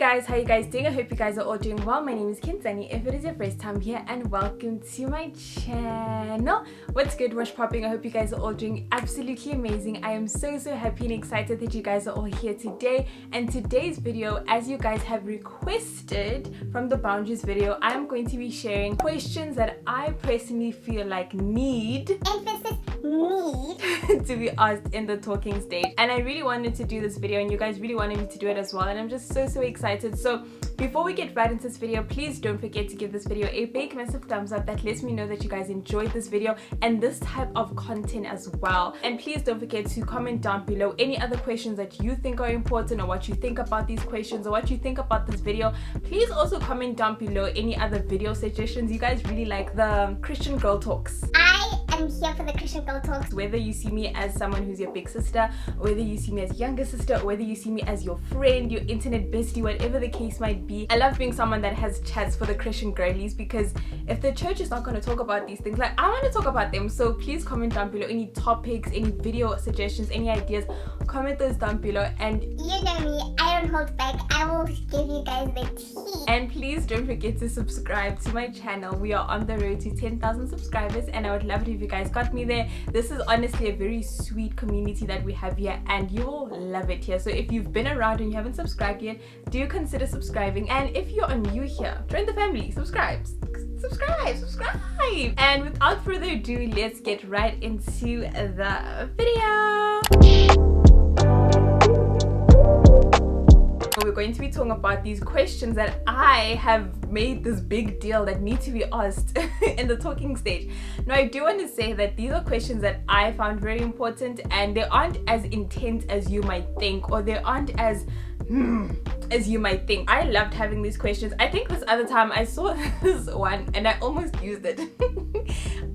guys, how you guys doing? I hope you guys are all doing well. My name is Sani. If it is your first time here, and welcome to my channel. What's good, what's popping? I hope you guys are all doing absolutely amazing. I am so happy and excited that you guys are all here today. And today's video, as you guys have requested from the boundaries video, I am going to be sharing questions that I personally feel like need to be asked in the talking stage. And I really wanted to do this video, and you guys really wanted me to do it as well, and I'm just so excited. So before we get right into this video, please don't forget to give this video a big massive thumbs up. That lets me know that you guys enjoyed this video and this type of content as well. And please don't forget to comment down below any other questions that you think are important, or what you think about these questions, or what you think about this video. Please also comment down below any other video suggestions. You guys really like the Christian girl talks. I am here for the Christian girl talks. Whether you see me as someone who's your big sister, or whether you see me as younger sister, or whether you see me as your friend, your internet bestie, whatever the case might be, I love being someone that has chats for the Christian girlies, because if the church is not going to talk about these things, like, I want to talk about them. So please comment down below any topics, any video suggestions, any ideas. Comment those down below. And you know me, I don't hold back. I will give you guys the tea. And please don't forget to subscribe to my channel. We are on the road to 10,000 subscribers, and I would love it if you guys got me there. This is honestly a very sweet community that we have here, and you will love it here. So if you've been around and you haven't subscribed yet, do consider subscribing. And if you're new here, join the family. Subscribe. And without further ado, let's get right into the video. We're going to be talking about these questions that I have made this big deal that need to be asked in the talking stage. Now, I do want to say that these are questions that I found very important, and they aren't as intense as you might think, or they aren't as you might think. I loved having these questions. I think this other time I saw this one and I almost used it.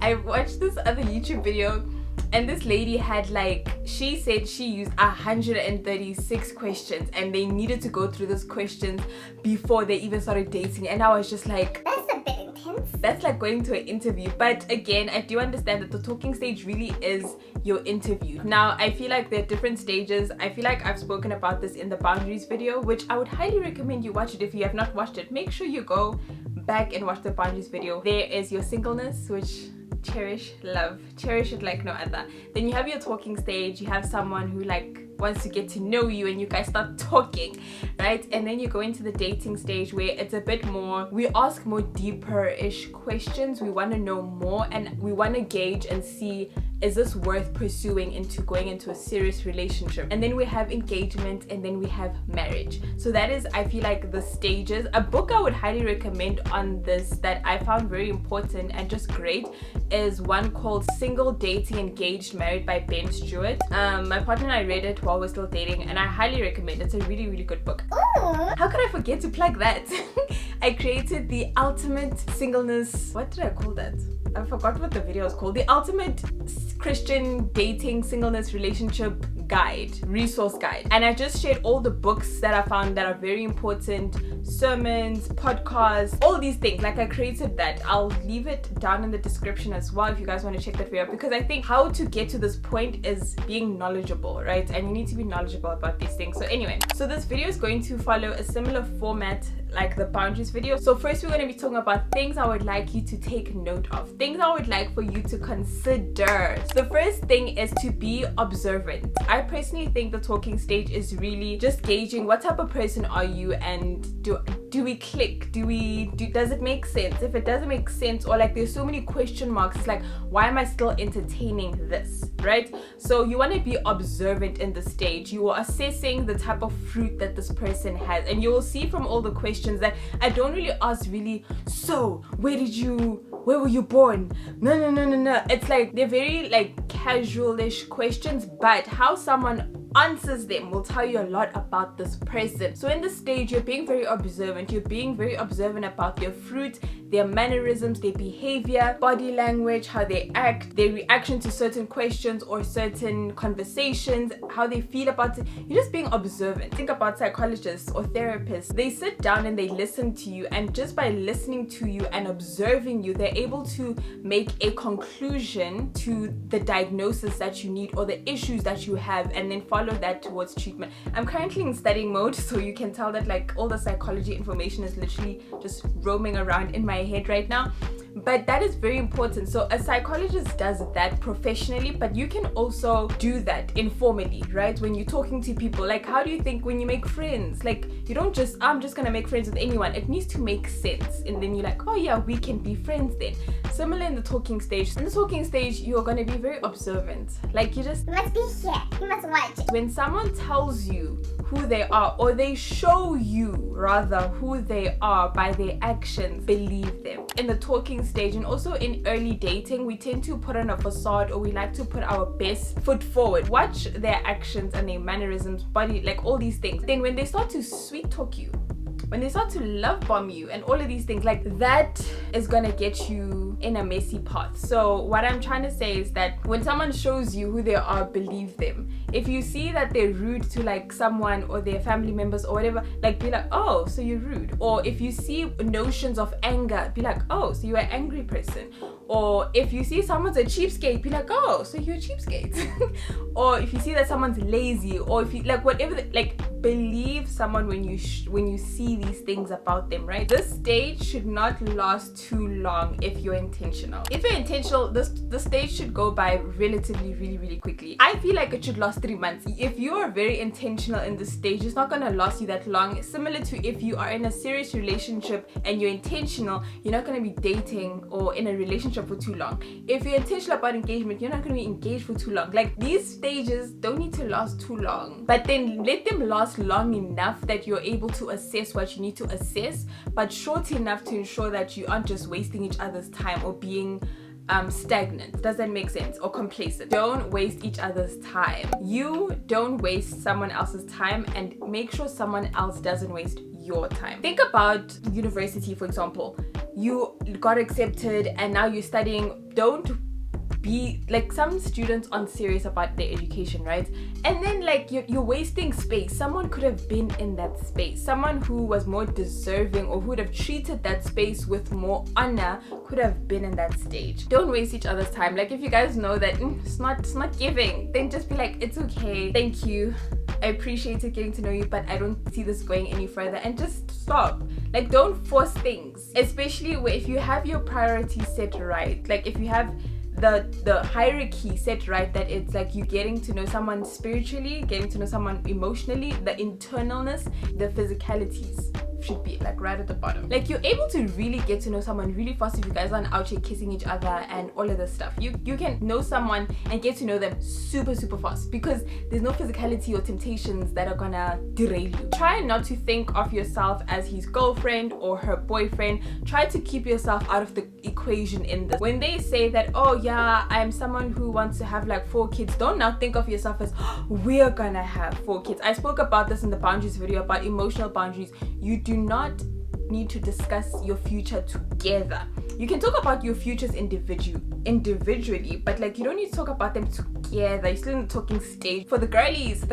I watched this other YouTube video, and this lady had, like, she said she used 136 questions, and they needed to go through those questions before they even started dating. And I was just like, that's a bit intense. That's like going to an interview. But again, I do understand that the talking stage really is your interview. Now, I feel like there are different stages. I feel like I've spoken about this in the boundaries video, which I would highly recommend you watch it. If you have not watched it, make sure you go back and watch the boundaries video. There is your singleness, which cherish it like no other. Then you have your talking stage. You have someone who, like, wants to get to know you, and you guys start talking, right? And then you go into the dating stage, where it's a bit more, we ask more deeper-ish questions. We want to know more, and we want to gauge and see, is this worth pursuing into going into a serious relationship? And then we have engagement, and then we have marriage. So that is, I feel like, the stages. A book I would highly recommend on this that I found very important and just great is one called Single, Dating, Engaged, Married by Ben Stewart. My partner and I read it while we're still dating, and I highly recommend it. It's a really good book. Ooh. How could I forget to plug that? I created the ultimate singleness, what did I call that? I forgot what the video is called. The ultimate Christian dating singleness relationship guide, resource guide. And I just shared all the books that I found that are very important, sermons, podcasts, all these things. Like, I created that. I'll leave it down in the description as well if you guys want to check that video, because I think how to get to this point is being knowledgeable, right? And you need to be knowledgeable about these things. So anyway, so this video is going to follow a similar format like the boundaries video. So first, we're going to be talking about things I would like you to take note of, things I would like for you to consider. So the first thing is to be observant. I personally think the talking stage is really just gauging what type of person are you, and do we click? Does it make sense? If it doesn't make sense, or like there's so many question marks, it's like, why am I still entertaining this, right? So you want to be observant in the stage. You are assessing the type of fruit that this person has, and you will see from all the questions that I don't really ask really, so where were you born? No. It's like, they're very, like, casual-ish questions, but how someone answers them will tell you a lot about this person. So in this stage, you're being very observant. You're being very observant about their fruit, their mannerisms, their behavior, body language, how they act, their reaction to certain questions or certain conversations, how they feel about it. You're just being observant. Think about psychologists or therapists. They sit down and they listen to you, and just by listening to you and observing you, they're able to make a conclusion to the diagnosis that you need or the issues that you have, and then follow follow that towards treatment. I'm currently in studying mode, so you can tell that like all the psychology information is literally just roaming around in my head right now. But that is very important. So a psychologist does that professionally, but you can also do that informally, right? When you're talking to people, like how do you think when you make friends? Like you don't just, I'm just gonna make friends with anyone. It needs to make sense, and then you're like, oh yeah, we can be friends then. Similar in the talking stage. In the talking stage, you're gonna be very observant. Like you must be here. You must watch. When someone tells you who they are, or they show you rather who they are by their actions, believe them. In the talking stage and also in early dating, we tend to put on a facade, or we like to put our best foot forward. Watch their actions and their mannerisms, body, like all these things. Then when they start to sweet talk you, when they start to love bomb you and all of these things, like that is gonna get you in a messy path. So what I'm trying to say is that when someone shows you who they are, believe them. If you see that they're rude to like someone or their family members or whatever, like be like, oh, so you're rude. Or if you see notions of anger, be like, oh, so you're an angry person. Or if you see someone's a cheapskate, be like, oh, so you're a cheapskate. Or if you see that someone's lazy, or if you like whatever, like believe someone when you see these things about them, right? This stage should not last too long if you're intentional. If you're intentional, the stage should go by relatively really quickly. I feel like it should last 3 months. If you are very intentional in this stage, it's not gonna last you that long. Similar to if you are in a serious relationship and you're intentional, you're not gonna be dating or in a relationship for too long. If you're intentional about engagement, you're not gonna be engaged for too long. Like these stages don't need to last too long, but then let them last long enough that you're able to assess what you need to assess, but short enough to ensure that you aren't just wasting each other's time or being stagnant. Does that make sense? Or complacent. Don't waste each other's time. You don't waste someone else's time, and make sure someone else doesn't waste your time. Think about university, for example. You got accepted and now you're studying. Don't be like, some students aren't serious about their education, right? And then like you're wasting space. Someone could have been in that space. Someone who was more deserving or who would have treated that space with more honor could have been in that stage. Don't waste each other's time. Like if you guys know that it's not giving, then just be like, it's okay, thank you, I appreciated getting to know you, but I don't see this going any further, and just stop. Like don't force things, especially where if you have your priorities set right, like if you have the hierarchy set right, that it's like you getting to know someone spiritually, getting to know someone emotionally, the internalness, the physicalities should be like right at the bottom. Like you're able to really get to know someone really fast if you guys aren't out here kissing each other and all of this stuff. You can know someone and get to know them super fast, because there's no physicality or temptations that are gonna derail you. Try not to think of yourself as his girlfriend or her boyfriend. Try to keep yourself out of the equation in this. When they say that, oh yeah, I'm someone who wants to have like 4 kids, don't now think of yourself as, oh, we're gonna have 4 kids. I spoke about this in the boundaries video about emotional boundaries. You do not need to discuss your future together. You can talk about your futures individually, but like you don't need to talk about them together. You're still in the talking stage. For the girlies,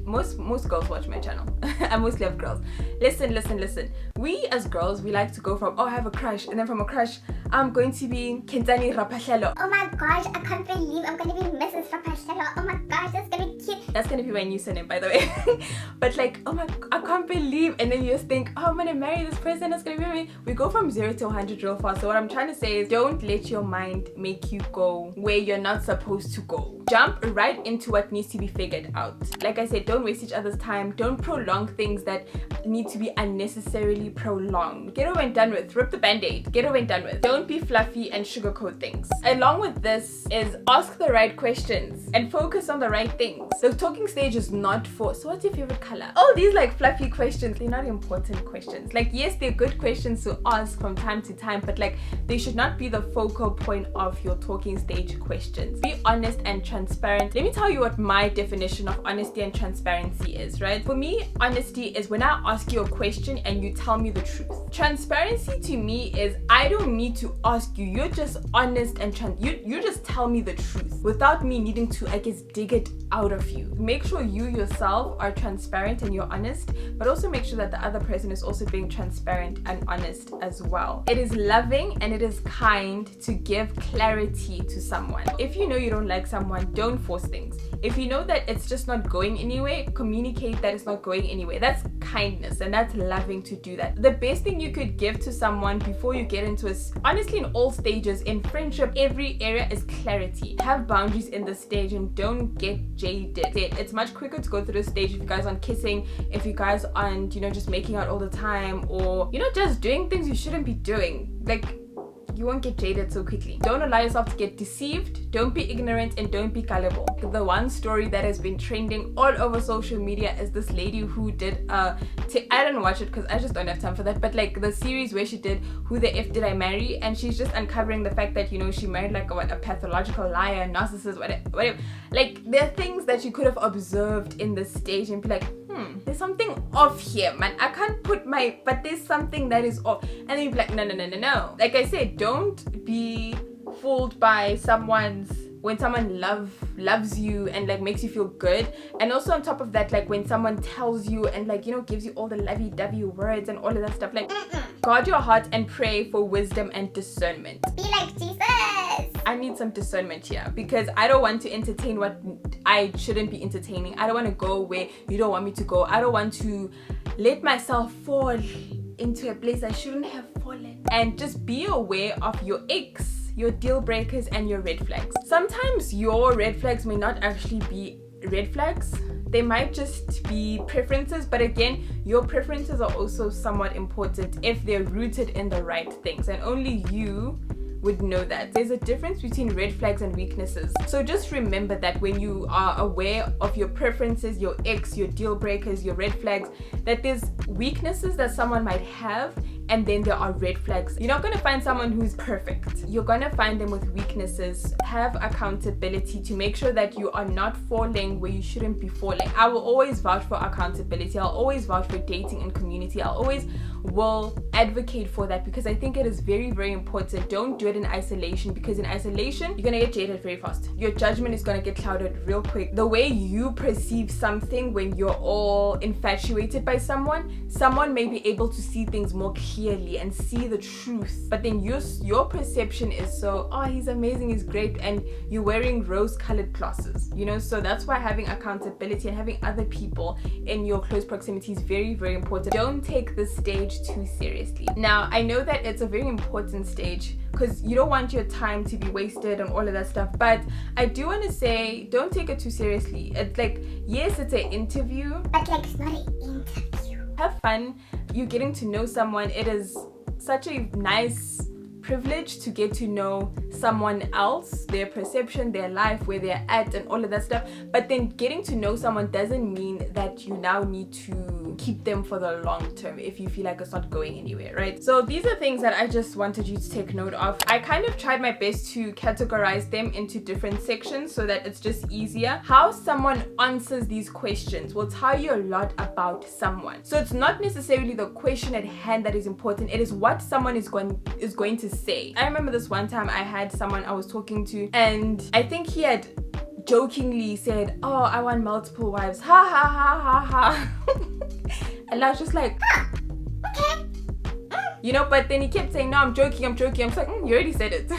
most girls watch my channel. I mostly have girls. Listen. We as girls, we like to go from, oh, I have a crush, and then from a crush, I'm going to be Kenzani Rapahlelo. Oh my gosh, I can't believe I'm gonna be Mrs. Rapahlelo. Oh my gosh, that's gonna be cute. That's gonna be my new surname, by the way. But like, oh my, I can't believe, and then you just think, oh, I'm gonna marry this person, that's gonna be me. We go from 0 to 100 real fast. So what I'm trying to say is, don't let your mind make you go where you're not supposed to go. Jump right into what needs to be figured out. Like I said, don't waste each other's time. Don't prolong things that need to be unnecessarily prolonged. Get over and done with. Rip the band-aid. Get over and done with. Don't be fluffy and sugarcoat things. Along with this is ask the right questions and focus on the right things. The talking stage is not for, so what's your favorite color? All these like fluffy questions, they're not important questions. Like yes, they're good questions to ask from time to time, but like they should not be the focal point of your talking stage questions. Be honest and transparent. Let me tell you what my definition of honesty and transparency is, right? For me, honesty is when I ask you a question and you tell me the truth. Transparency to me is I don't need to ask you. You're just honest and you just tell me the truth without me needing to, I guess, dig it out of you. Make sure you yourself are transparent and you're honest, but also make sure that the other person is also being transparent and honest as well. It is loving and it is kind to give clarity to someone. If you know you don't like someone, don't force things. If you know that it's just not going anywhere, communicate that it's not going anywhere. That's kindness and that's loving to do that. The best thing you could give to someone before you get into honestly in all stages, in friendship, every area, is clarity. Have boundaries in this stage and don't get jaded. It's much quicker to go through this stage if you guys aren't kissing, if you guys aren't, just making out all the time, or just doing things you shouldn't be doing. Like, you won't get jaded so quickly. Don't allow yourself to get deceived. Don't be ignorant and don't be gullible. The one story that has been trending all over social media is this lady who did I didn't watch it because I just don't have time for that, but like the series where she did Who the F Did I Marry, and she's just uncovering the fact that she married like a pathological liar, narcissist, whatever. Like, there are things that you could have observed in this stage and be like, there's something off here, man. I can't put but there's something that is off. And then you'd be like, no. Like I said, don't be fooled by when someone loves you and like makes you feel good. And also on top of that, like when someone tells you and like gives you all the lovey-dovey words and all of that stuff, like guard your heart and pray for wisdom and discernment. Be like Jesus. I need some discernment here because I don't want to entertain what I shouldn't be entertaining. I don't want to go where you don't want me to go. I don't want to let myself fall into a place I shouldn't have fallen. And just be aware of your icks, your deal breakers, and your red flags. Sometimes your red flags may not actually be red flags. They might just be preferences, but again, your preferences are also somewhat important if they're rooted in the right things, and only you would know that. There's a difference between red flags and weaknesses. So just remember that when you are aware of your preferences, your icks, your deal breakers, your red flags, that there's weaknesses that someone might have, and then there are red flags. You're not going to find someone who's perfect. You're going to find them with weaknesses. Have accountability to make sure that you are not falling where you shouldn't be falling. I will always vouch for accountability. I'll always vouch for dating and community. I'll always will advocate for that because I think it is very, very important. Don't do it in isolation, because in isolation, you're going to get jaded very fast. Your judgment is going to get clouded real quick. The way you perceive something when you're all infatuated by someone may be able to see things more clearly and see the truth, but then your perception is so, oh, he's amazing, he's great, and you're wearing rose-colored glasses, so that's why having accountability and having other people in your close proximity is very, very important. Don't take this stage too seriously. Now, I know that it's a very important stage because you don't want your time to be wasted and all of that stuff, but I do want to say, don't take it too seriously. It's like, yes, it's an interview, but like it's not an interview. Have fun. You're getting to know someone. It is such a nice privilege to get to know someone else, their perception, their life, where they're at, and all of that stuff. But then getting to know someone doesn't mean that you now need to keep them for the long term if you feel like it's not going anywhere, right? So these are things that I just wanted you to take note of. I kind of tried my best to categorize them into different sections so that it's just easier. How someone answers these questions will tell you a lot about someone. So it's not necessarily the question at hand that is important. It is what someone is going to say. I remember this one time I had someone I was talking to, and I think he had jokingly said, oh, I want multiple wives, ha ha ha ha ha. And I was just like, okay. But then he kept saying, no, I'm joking. I'm just like, you already said it.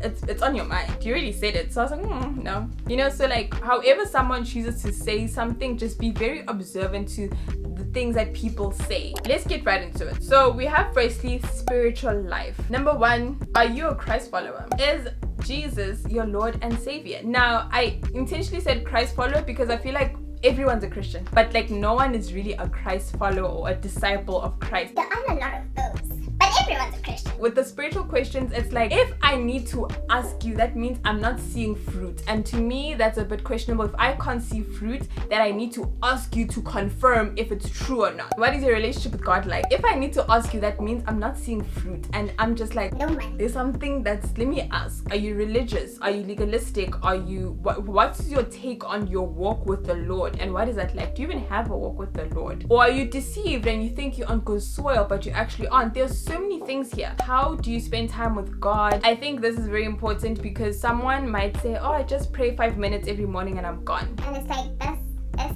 it's on your mind. You already said it. So I was like, no. So like, however someone chooses to say something, just be very observant to the things that people say. Let's get right into it. So we have firstly, spiritual life. Number 1, are you a Christ follower? Is Jesus your Lord and Savior? Now, I intentionally said Christ follower because I feel like everyone's a Christian, but like no one is really a Christ follower or a disciple of Christ. There are a lot of those, but everyone's a Christian. With the spiritual questions, it's like, if I need to ask you, that means I'm not seeing fruit, and to me that's a bit questionable. If I can't see fruit, then I need to ask you to confirm if it's true or not. What is your relationship with God like? If I need to ask you, that means I'm not seeing fruit, and I'm just like, no man, there's something that's, let me ask, are you religious? Are you legalistic? Are you, what's your take on your walk with the Lord, and what is that like? Do you even have a walk with the Lord? Or are you deceived and you think you're on good soil but you actually aren't? There's so many things here. how do you spend time with God? I think this is very important because someone might say, oh, I just pray 5 minutes every morning and I'm gone. And it's like, that's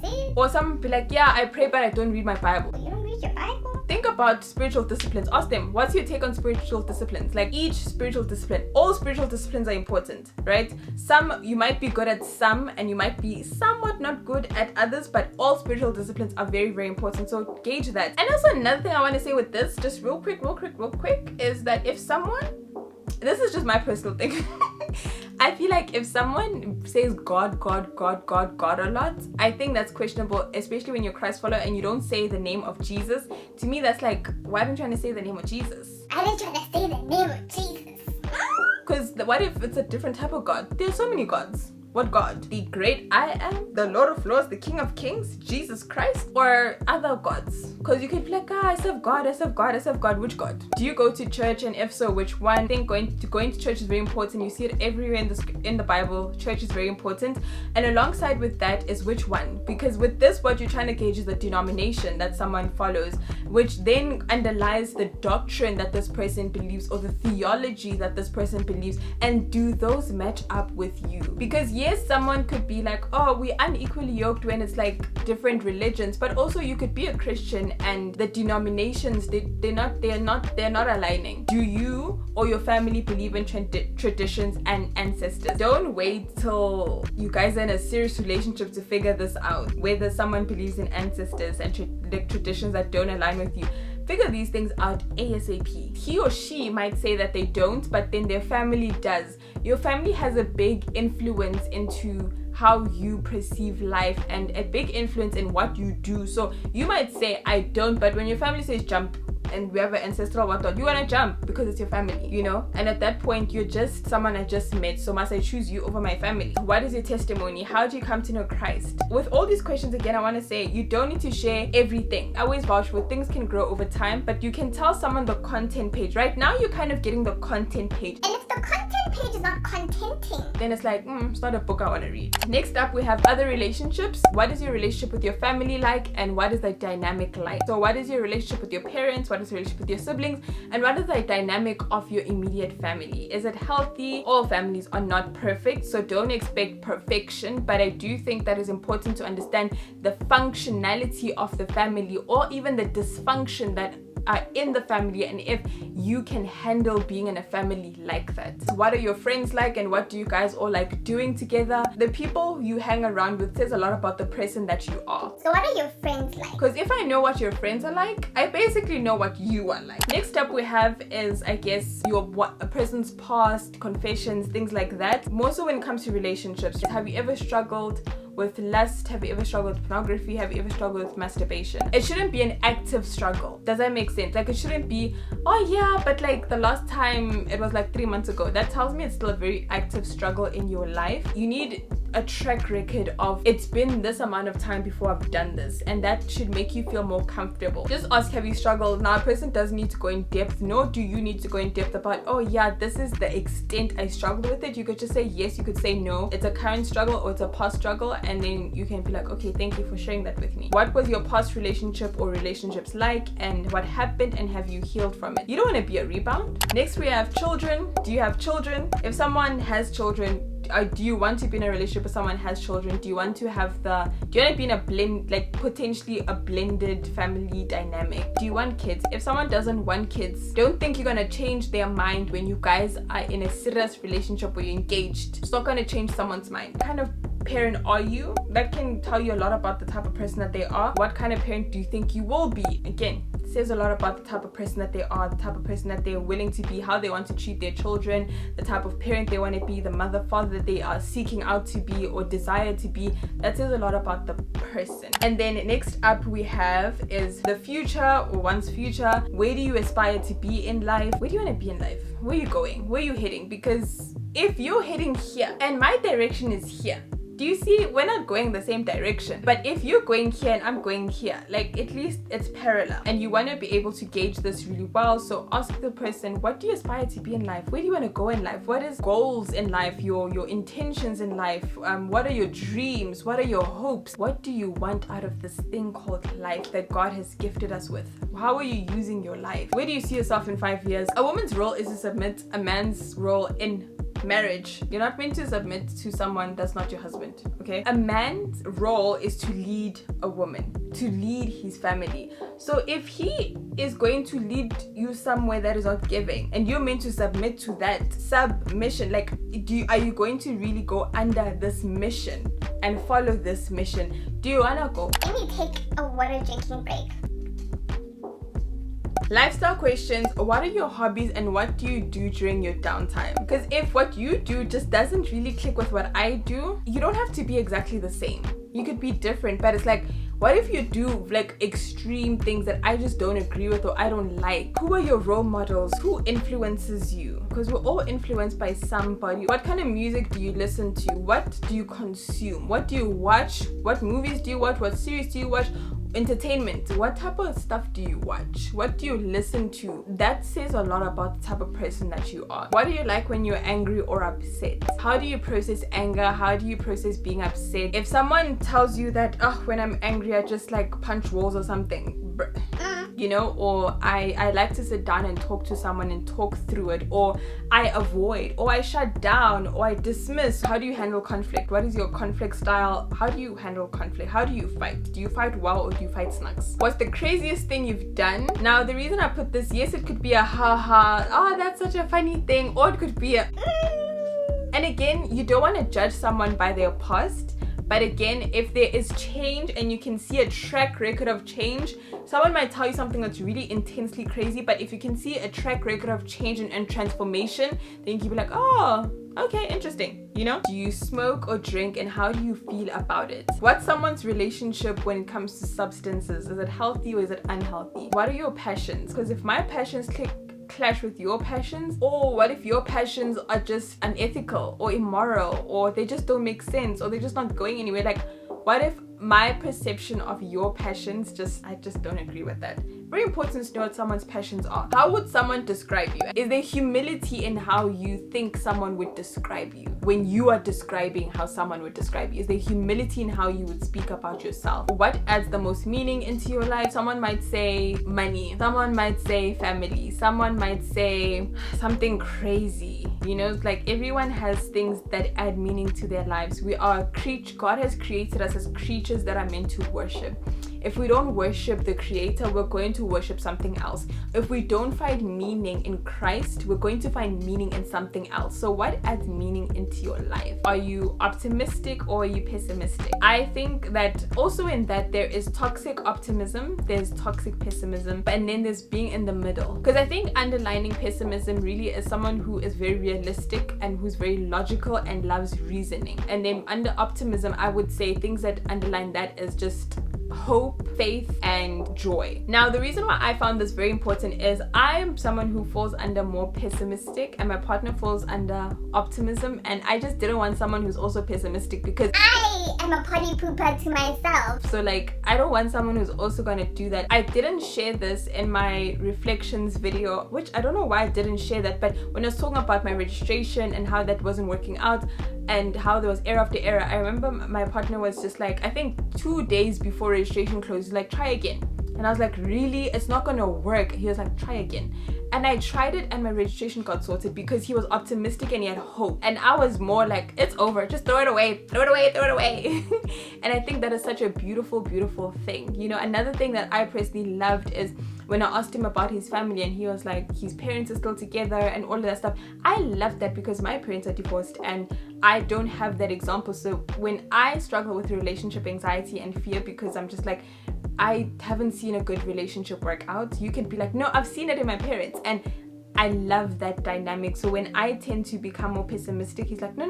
it? Or some be like, yeah, I pray but I don't read my Bible. You don't read your Bible? Think about spiritual disciplines. Ask them, what's your take on spiritual disciplines? Like each spiritual discipline, all spiritual disciplines are important, right? Some, you might be good at some and you might be somewhat not good at others, but all spiritual disciplines are very, very important. So gauge that. And also another thing I want to say with this, just real quick, is that if someone, this is just my personal thing. I feel like if someone says God a lot, I think that's questionable, especially when you're Christ follower and you don't say the name of Jesus. To me, that's like, why don't you want to say the name of Jesus? I didn't try to say the name of Jesus. Because what if it's a different type of God? There's so many gods. What God? The great I am, the Lord of Lords, the King of Kings, Jesus Christ, or other gods? Because you could be like, I serve God. Which God? Do you go to church, and if so, which one? I think going to church is very important. You see it everywhere in the Bible. Church is very important. And alongside with that is which one? Because with this, what you're trying to gauge is the denomination that someone follows, which then underlies the doctrine that this person believes or the theology that this person believes. And do those match up with you? Because yes, someone could be like, oh, we're unequally yoked when it's like different religions, but also you could be a Christian and the denominations, they're not aligning. Do you or your family believe in traditions and ancestors? Don't wait till you guys are in a serious relationship to figure this out, whether someone believes in ancestors and traditions that don't align with you. Figure these things out ASAP. He or she might say that they don't, but then their family does. Your family has a big influence into how you perceive life and a big influence in what you do. So you might say, I don't, but when your family says jump, and we have an ancestral what, you want to jump because it's your family, you know? And at that point, you're just someone I just met, so must I choose you over my family? What is your testimony? How do you come to know Christ? With all these questions, again, I want to say, you don't need to share everything. I always vouch for things can grow over time, but you can tell someone the content page. Right now, you're kind of getting the content page. And if the content page is not contenting, then it's like, it's not a book I want to read. Next up, we have other relationships. What is your relationship with your family like? And what is the dynamic like? So what is your relationship with your parents? What is your relationship with your siblings? And what is the dynamic of your immediate family? Is it healthy? All families are not perfect, so don't expect perfection, but I do think that it's important to understand the functionality of the family or even the dysfunction that are in the family, and if you can handle being in a family like that. What are your friends like, and what do you guys all like doing together? The people you hang around with says a lot about the person that you are. So what are your friends like? Because if I know what your friends are like, I basically know what you are like. Next up we have is, I guess, a person's past, confessions, things like that. More so when it comes to relationships. Have you ever struggled with lust? Have you ever struggled with pornography? Have you ever struggled with masturbation? It shouldn't be an active struggle. Does that make sense? Like, it shouldn't be, oh yeah, but like the last time it was like 3 months ago. That tells me it's still a very active struggle in your life. You need a track record of, it's been this amount of time before I've done this, and that should make you feel more comfortable. Just ask, have you struggled? Now, a person doesn't need to go in depth, nor do you need to go in depth about, oh yeah, this is the extent I struggled with it. You could just say yes, you could say no, it's a current struggle or it's a past struggle, and then you can be like, okay, thank you for sharing that with me. What was your past relationship or relationships like, and what happened, and have you healed from it? You don't want to be a rebound. Next, we have children. Do you have children? If someone has children, do you want to be in a relationship with someone who has children? Do you want to be in a blend, like potentially a blended family dynamic? Do you want kids? If someone doesn't want kids, don't think you're gonna change their mind when you guys are in a serious relationship or you're engaged. It's not gonna change someone's mind. What kind of parent are you? That can tell you a lot about the type of person that they are. What kind of parent do you think you will be? Again, it says a lot about the type of person that they are, the type of person that they're willing to be, how they want to treat their children, the type of parent they want to be, the mother, father that they are seeking out to be or desire to be. That says a lot about the person. And then next up we have is the future, or one's future. Where do you aspire to be in life? Where do you want to be in life? Where are you going? Where are you heading? Because if you're heading here and my direction is here, Do you see? We're not going the same direction. But if you're going here and I'm going here, like at least it's parallel. And you want to be able to gauge this really well. So ask the person, what do you aspire to be in life? Where do you want to go in life? What is goals in life? Your intentions in life? What are your dreams? What are your hopes? What do you want out of this thing called life that God has gifted us with? How are you using your life? Where do you see yourself in 5 years? A woman's role is to submit. A man's role in marriage, you're not meant to submit to someone that's not your husband, okay? A man's role is to lead a woman, to lead his family. So if he is going to lead you somewhere that is not giving, and you're meant to submit to that submission, like are you going to really go under this mission and follow this mission? Do you wanna go? Let me take a water drinking break. Lifestyle questions. What are your hobbies and what do you do during your downtime? Because if what you do just doesn't really click with what I do, you don't have to be exactly the same. You could be different, but it's like, what if you do like extreme things that I just don't agree with or I don't like? Who are your role models? Who influences you? Because we're all influenced by somebody. What kind of music do you listen to? What do you consume? What do you watch? What movies do you watch? What series do you watch? Entertainment. What type of stuff do you watch? What do you listen to? That says a lot about the type of person that you are. What do you like when you're angry or upset? How do you process anger? How do you process being upset? If someone tells you that, oh, when I'm angry I just like punch walls or something, you know, or I like to sit down and talk to someone and talk through it, or I avoid, or I shut down, or I dismiss. How do you handle conflict? What is your conflict style? How do you handle conflict? How do you fight? Do you fight well or do you fight snugs? What's the craziest thing you've done? Now the reason I put this, yes, it could be a haha, oh that's such a funny thing, or it could be a and again, you don't want to judge someone by their past. But again, if there is change and you can see a track record of change, someone might tell you something that's really intensely crazy, but if you can see a track record of change and transformation, then you can be like, oh, okay, interesting, you know? Do you smoke or drink and how do you feel about it? What's someone's relationship when it comes to substances? Is it healthy or is it unhealthy? What are your passions? Because if my passions clash with your passions, or what if your passions are just unethical or immoral, or they just don't make sense, or they're just not going anywhere? Like, what if my perception of your passions I just don't agree with that? Very important to know what someone's passions are. How would someone describe you? Is there humility in how you think someone would describe you when you are describing how someone would describe you? Is there humility in how you would speak about yourself? What adds the most meaning into your life? Someone might say money, someone might say family, someone might say something crazy. You know, it's like everyone has things that add meaning to their lives. We are God has created us as creatures that are meant to worship. If we don't worship the Creator, we're going to worship something else. If we don't find meaning in Christ, we're going to find meaning in something else. So what adds meaning into your life? Are you optimistic or are you pessimistic? I think that also in that there is toxic optimism, there's toxic pessimism, and then there's being in the middle. Because I think underlining pessimism really is someone who is very realistic and who's very logical and loves reasoning. And then under optimism, I would say things that underline that is just hope, faith, and joy. Now, the reason why I found this very important is I am someone who falls under more pessimistic and my partner falls under optimism, and I just didn't want someone who's also pessimistic because I am a party pooper to myself. So like, I don't want someone who's also gonna do that. I didn't share this in my reflections video, which I don't know why I didn't share that, but when I was talking about my registration and how that wasn't working out and how there was error after error, I remember my partner was just like, I think 2 days before registration closed, like, try again. And I was like, really? It's not gonna work. He was like, try again. And I tried it and my registration got sorted because he was optimistic and he had hope. And I was more like, it's over, just throw it away, throw it away, throw it away. And I think that is such a beautiful, beautiful thing. You know, another thing that I personally loved is when I asked him about his family and he was like, his parents are still together and all of that stuff. I loved that because my parents are divorced and I don't have that example. So when I struggle with relationship anxiety and fear because I'm just like, I haven't seen a good relationship work out, you can be like, no, I've seen it in my parents. And I love that dynamic. So when I tend to become more pessimistic, he's like, no,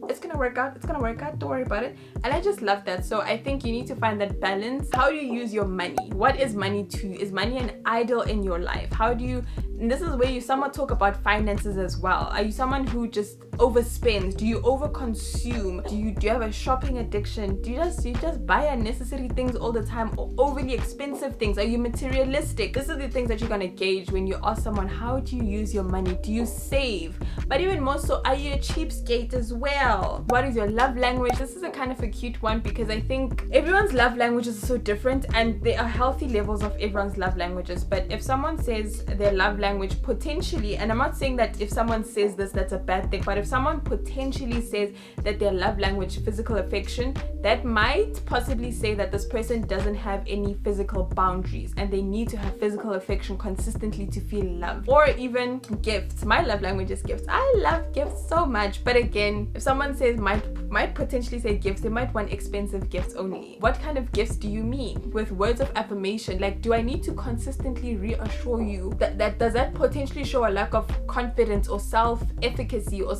it's gonna work out, don't worry about it. And I just love that. So I think you need to find that balance. How do you use your money? What is money to you? Is money an idol in your life? How do you, and this is where you somewhat talk about finances as well. Are you someone who just overspends? Do you overconsume? Do you have a shopping addiction? Do you just buy unnecessary things all the time, or overly expensive things? Are you materialistic? This is the things that you're gonna gauge when you ask someone, how do you use your money? Do you save? But even more so, are you a cheapskate as well? What is your love language? This is a kind of a cute one, because I think everyone's love languages are so different, and there are healthy levels of everyone's love languages. But if someone says their love language potentially, and I'm not saying that if someone says this that's a bad thing, but if someone potentially says that their love language physical affection, that might possibly say that this person doesn't have any physical boundaries, and they need to have physical affection consistently to feel love. Or even gifts. My love language is gifts. I love gifts so much. But again, if someone says might potentially say gifts, they might want expensive gifts only. What kind of gifts do you mean? With words of affirmation, like, do I need to consistently reassure you that does that potentially show a lack of confidence or self-efficacy or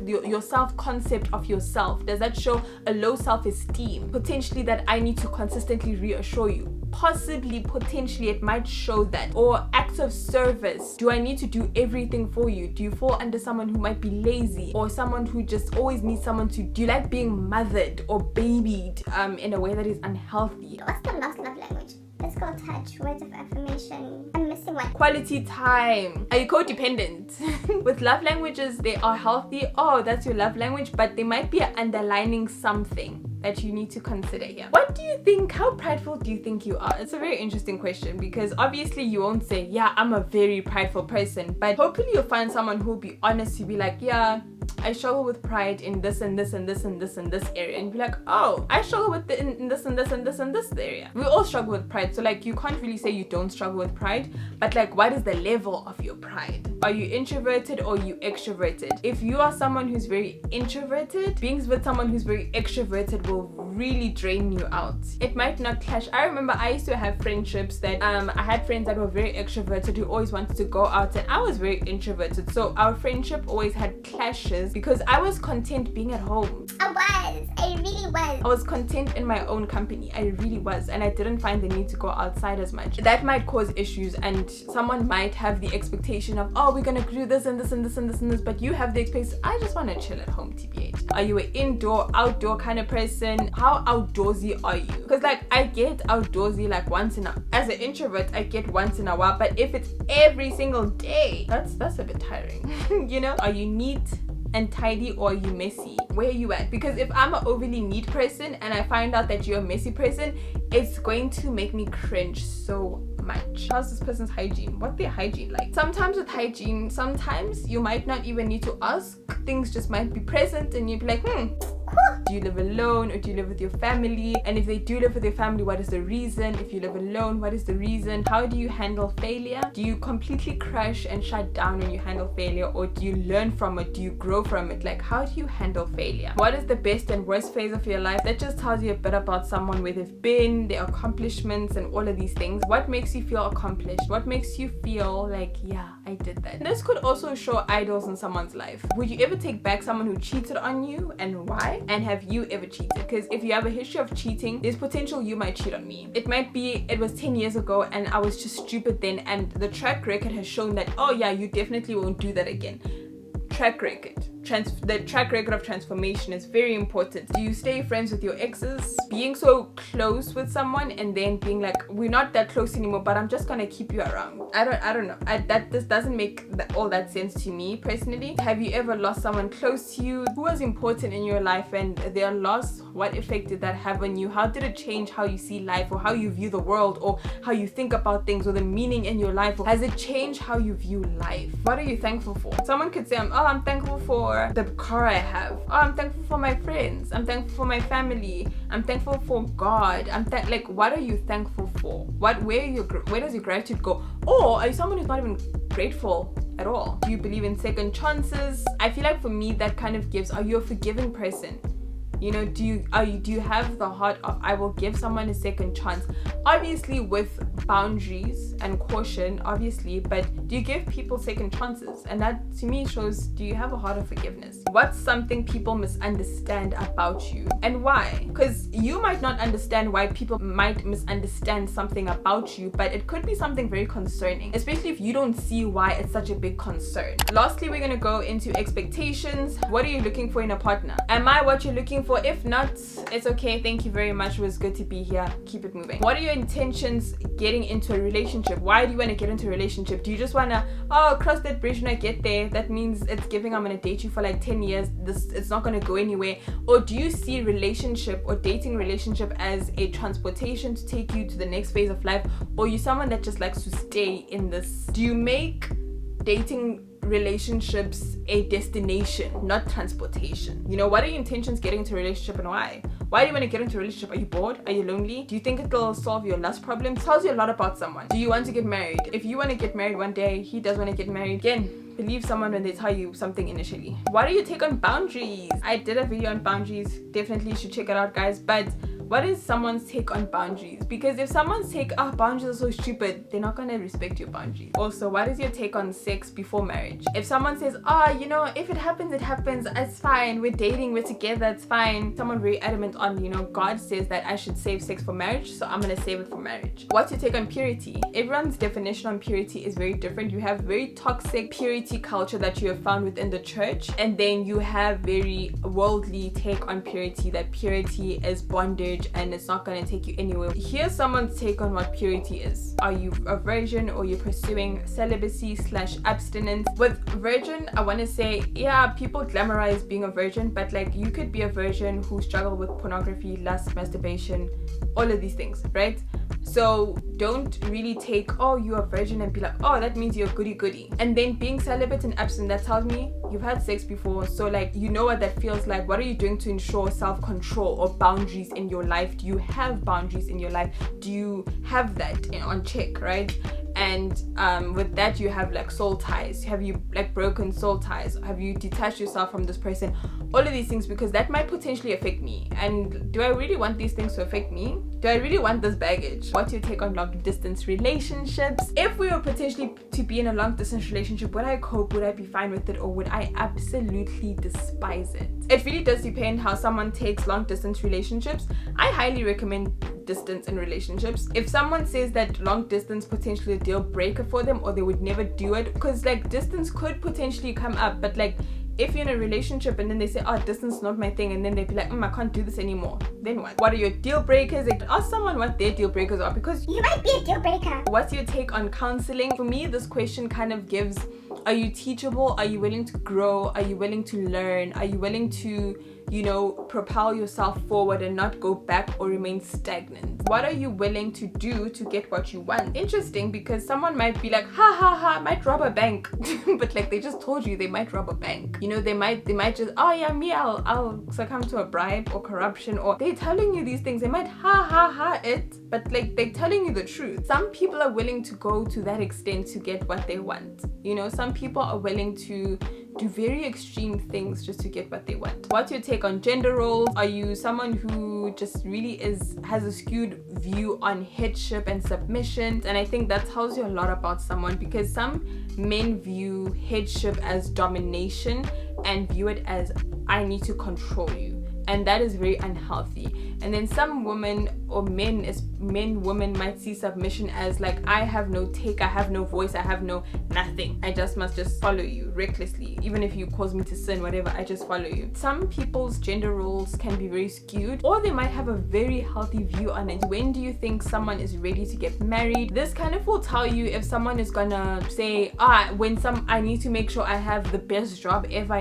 your self-concept of yourself? Does that show a low self-esteem? Potentially that I need to consistently reassure you. Possibly, potentially, it might show that. Or acts of service. Do I need to do everything for you? Do you fall under someone who might be lazy, or someone who just always needs someone to, do you like being mothered or babied in a way that is unhealthy? What's the last love language? Physical touch, words of affirmation. I'm missing one. Quality time. Are you codependent? With love languages, they are healthy. Oh, that's your love language, but there might be an underlining something that you need to consider here. What do you think? How prideful do you think you are? It's a very interesting question, because obviously you won't say, yeah, I'm a very prideful person, but hopefully you'll find someone who'll be honest to be like, yeah, I struggle with pride in this and this and this and this and this area, and be like, oh, I struggle with in this and this and this and this area. We all struggle with pride, so like you can't really say you don't struggle with pride, but like, what is the level of your pride? Are you introverted or are you extroverted? If you are someone who's very introverted, being with someone who's very extroverted will really drain you out. It might not clash. I remember I used to have friendships that I had friends that were very extroverted who always wanted to go out, and I was very introverted, so our friendship always had clashes because I was content being at home. I really was. I was content in my own company. I really was, and I didn't find the need to go outside as much. That might cause issues, and someone might have the expectation of, oh, we're gonna do this and this and this and this and this, but you have the expectation, I just want to chill at home, TBH. Are you an indoor, outdoor kind of person? How outdoorsy are you? Because like, I get outdoorsy like once in a, as an introvert, I get once in a while, but if it's every single day, that's a bit tiring. You know? Are you neat and tidy, or are you messy? Where are you at? Because if I'm an overly neat person and I find out that you're a messy person, it's going to make me cringe so much. How's this person's hygiene? What their hygiene like? Sometimes with hygiene, sometimes you might not even need to ask. Things just might be present, and you'd be like, do you live alone or do you live with your family? And if they do live with your family, what is the reason? If you live alone, what is the reason? How do you handle failure? Do you completely crash and shut down when you handle failure, or do you learn from it? Do you grow from it? Like, how do you handle failure? What is the best and worst phase of your life? That just tells you a bit about someone, where they've been, their accomplishments, and all of these things. What makes you feel accomplished? What makes you feel like, yeah, I did that? And this could also show idols in someone's life. Would you ever take back someone who cheated on you, and why? And have you ever cheated? Because if you have a history of cheating, there's potential you might cheat on me. It might be it was 10 years ago and I was just stupid then, and the track record has shown that, oh yeah, you definitely won't do that again. Track record. The track record of transformation is very important. Do you stay friends with your exes? Being so close with someone and then being like, we're not that close anymore, but I'm just gonna keep you around. I don't know. This doesn't make all that sense to me personally. Have you ever lost someone close to you who was important in your life, and their loss, what effect did that have on you? How did it change how you see life, or how you view the world, or how you think about things, or the meaning in your life? Or has it changed how you view life? What are you thankful for? Someone could say, I'm thankful for the car I have. Oh, I'm thankful for my friends. I'm thankful for my family. I'm thankful for God. Like, what are you thankful for? Where does your gratitude go? Or are you someone who's not even grateful at all? Do you believe in second chances? I feel like for me, that kind of gives, are you a forgiving person? You know, do you have the heart of I will give someone a second chance, obviously with boundaries and caution, obviously, but do you give people second chances? And that to me shows, do you have a heart of forgiveness? What's something people misunderstand about you, and why? Because you might not understand why people might misunderstand something about you, but it could be something very concerning, especially if you don't see why it's such a big concern. Lastly, we're going to go into expectations. What are you looking for in a partner? Am I what you're looking for? If not, it's okay. Thank you very much. It was good to be here. Keep it moving. What are your intentions getting into a relationship? Why do you want to get into a relationship? Do you just want to, cross that bridge when I get there? That means it's giving I'm going to date you for like 10 years. It's not going to go anywhere. Or do you see relationship or dating relationship as a transportation to take you to the next phase of life? Or you someone that just likes to stay in this? Do you make dating relationships a destination, not transportation? You know, what are your intentions getting into a relationship, and why? Why do you want to get into a relationship? Are you bored? Are you lonely? Do you think it'll solve your lust problem? It tells you a lot about someone. Do you want to get married? If you want to get married one day, he does want to get married. Again, believe someone when they tell you something initially. What do you take on boundaries? I did a video on boundaries. Definitely should check it out, guys. But what is someone's take on boundaries? Because if someone's take, boundaries are so stupid, they're not gonna respect your boundaries. Also, what is your take on sex before marriage? If someone says, you know, if it happens, it happens, it's fine, we're dating, we're together, it's fine. Someone very adamant on, you know, God says that I should save sex for marriage, so I'm gonna save it for marriage. What's your take on purity? Everyone's definition on purity is very different. You have very toxic purity culture that you have found within the church, and then you have very worldly take on purity, that purity is bondage and it's not going to take you anywhere. Here's someone's take on what purity is. Are you a virgin, or you're pursuing celibacy / abstinence? With virgin, I want to say, yeah, people glamorize being a virgin, but like you could be a virgin who struggle with pornography, lust, masturbation, all of these things, right? So don't really take, you're a virgin and be like, that means you're goody. And then being celibate and abstinent, that tells me you've had sex before, so like you know what that feels like. What are you doing to ensure self-control or boundaries in your life? Do you have boundaries in your life? Do you have that on check, right? And with that, you have like soul ties. Have you like broken soul ties? Have you detached yourself from this person? All of these things, because that might potentially affect me. And do I really want these things to affect me? Do I really want this baggage? What's your take on long distance relationships? If we were potentially to be in a long distance relationship, would I cope? Would I be fine with it? Or would I absolutely despise it? It really does depend how someone takes long distance relationships. I highly recommend distance in relationships. If someone says that long distance potentially a deal breaker for them, or they would never do it, because like distance could potentially come up, but like if you're in a relationship and then they say, distance is not my thing, and then they'd be like, I can't do this anymore, then what are your deal breakers? Like, ask someone what their deal breakers are, because you might be a deal breaker. What's your take on counseling? For me, this question kind of gives, are you teachable? Are you willing to grow? Are you willing to learn? Are you willing to, you know, propel yourself forward and not go back or remain stagnant? What are you willing to do to get what you want? Interesting, because someone might be like, might rob a bank. But like they just told you they might rob a bank. You know, they might just, I'll succumb to a bribe or corruption, or they're telling you these things. They might it, but like they're telling you the truth. Some people are willing to go to that extent to get what they want. You know, some people are willing to do very extreme things just to get what they want. What's your take on gender roles? Are you someone who just really has a skewed view on headship and submission? And I think that tells you a lot about someone, because some men view headship as domination and view it as I need to control you. And that is very unhealthy. And then some women or women might see submission as like, I have no take, I have no voice, I have no nothing. I must just follow you recklessly. Even if you cause me to sin, whatever, I just follow you. Some people's gender roles can be very skewed, or they might have a very healthy view on it. When do you think someone is ready to get married? This kind of will tell you if someone is gonna say, I need to make sure I have the best job ever.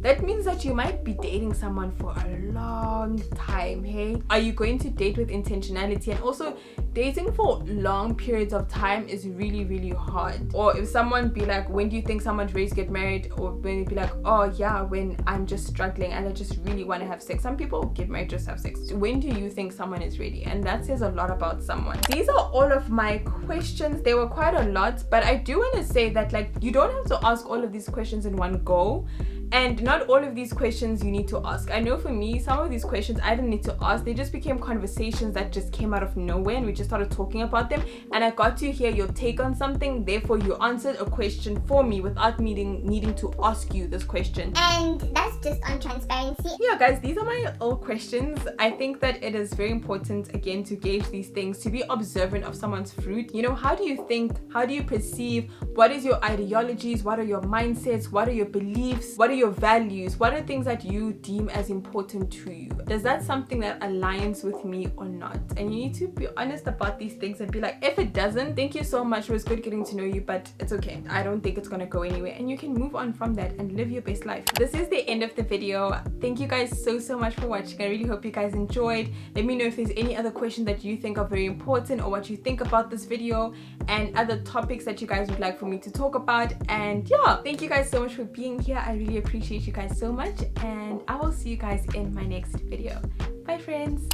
That means that you might be dating someone for a long time, hey? Are you going to date with intentionality? And also, dating for long periods of time is really, really hard. Or if someone be like, when do you think someone's ready to get married? Or when it be like, oh yeah, when I'm just struggling and I just really want to have sex. Some people get married just to have sex. When do you think someone is ready? And that says a lot about someone. These are all of my questions. They were quite a lot, but I do want to say that, like, you don't have to ask all of these questions in one go. And not all of these questions you need to ask. I know for me, some of these questions I didn't need to ask. They just became conversations that just came out of nowhere and we just started talking about them. And I got to hear your take on something. Therefore, you answered a question for me without needing to ask you this question. And that's just on transparency. Yeah, guys, these are my all questions. I think that it is very important, again, to gauge these things, to be observant of someone's fruit. You know, how do you think? How do you perceive? What is your ideologies? What are your mindsets? What are your beliefs? What are your values? What are things that you deem as important to you? Does that something that aligns with me or not? And you need to be honest about these things and be like, if it doesn't, thank you so much, it was good getting to know you, but it's okay, I don't think it's gonna go anywhere, and you can move on from that and live your best life. This is the end of the video. Thank you guys so much for watching. I really hope you guys enjoyed. Let me know if there's any other questions that you think are very important, or what you think about this video, and other topics that you guys would like for me to talk about. And yeah, thank you guys so much for being here. I really appreciate you guys so much, and I will see you guys in my next video. Bye friends.